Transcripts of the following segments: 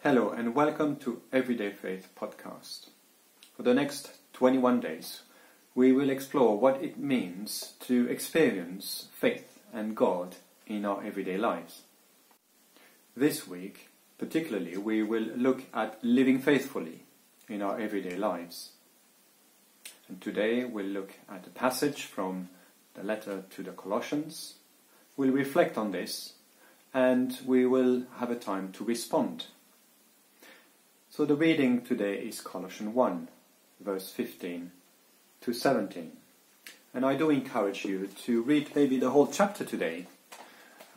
Hello and welcome to Everyday Faith podcast. For the next 21 days, we will explore what it means to experience faith and God in our everyday lives. This week, particularly, we will look at living faithfully in our everyday lives. And today we'll look at a passage from the letter to the Colossians. We'll reflect on this and we will have a time to respond. So the reading today is Colossians 1, verse 15 to 17. And I do encourage you to read maybe the whole chapter today.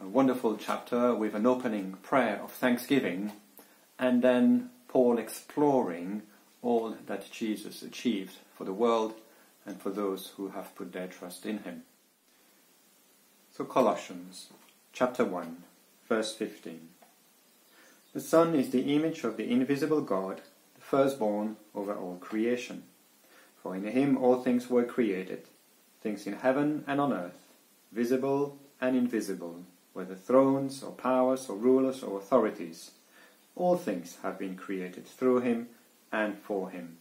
A wonderful chapter with an opening prayer of thanksgiving, and then Paul exploring all that Jesus achieved for the world and for those who have put their trust in him. So Colossians chapter 1, verse 15. The Son is the image of the invisible God, the firstborn over all creation. For in him all things were created, things in heaven and on earth, visible and invisible, whether thrones or powers or rulers or authorities. All things have been created through him and for him.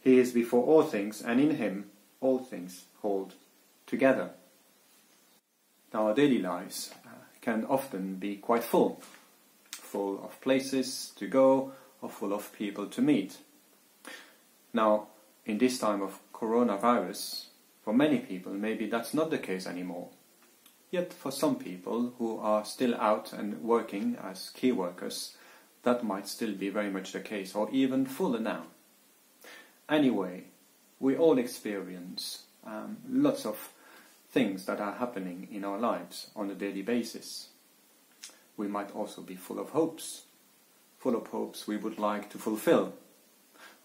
He is before all things, and in him all things hold together. Now, our daily lives can often be quite full of places to go or full of people to meet. Now, in this time of coronavirus, for many people maybe that's not the case anymore. Yet for some people who are still out and working as key workers, that might still be very much the case, or even fuller now. Anyway, we all experience lots of things that are happening in our lives on a daily basis. We might also be full of hopes we would like to fulfill,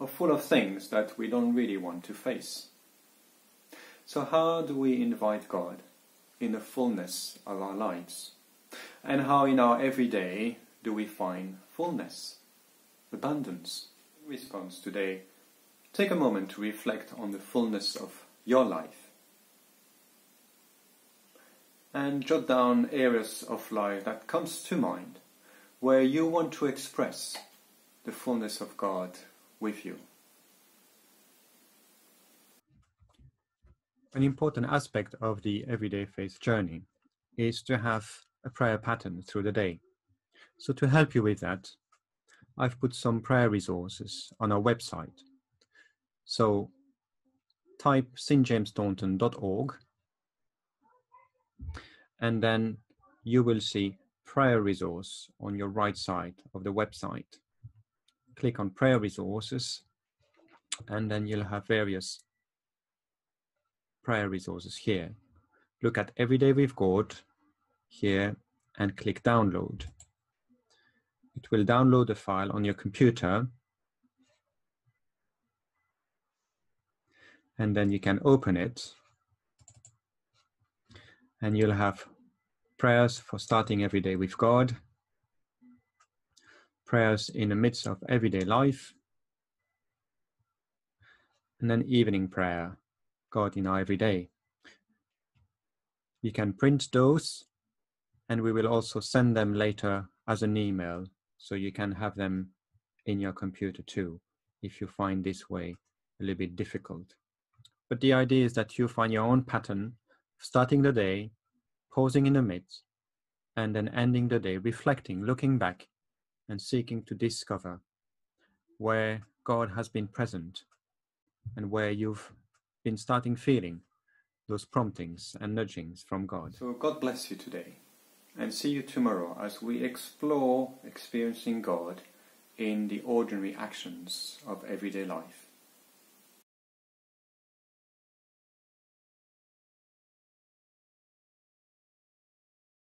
or full of things that we don't really want to face. So how do we invite God in the fullness of our lives? And how in our everyday do we find fullness, abundance? In response today, take a moment to reflect on the fullness of your life. And jot down areas of life that comes to mind where you want to express the fullness of God with you. An important aspect of the everyday faith journey is to have a prayer pattern through the day. So to help you with that, I've put some prayer resources on our website. So type stjamestaunton.org and then you will see prayer resource on your right side of the website. Click on prayer resources and then you'll have various prayer resources here. Look at Everyday with God here and click download. It will download the file on your computer and then you can open it and you'll have prayers for starting every day with God, prayers in the midst of everyday life, and then evening prayer, God in our everyday. You can print those and we will also send them later as an email so you can have them in your computer too if you find this way a little bit difficult. But the idea is that you find your own pattern, starting the day, pausing in the midst, and then ending the day reflecting, looking back and seeking to discover where God has been present and where you've been starting feeling those promptings and nudgings from God. So God bless you today and see you tomorrow as we explore experiencing God in the ordinary actions of everyday life.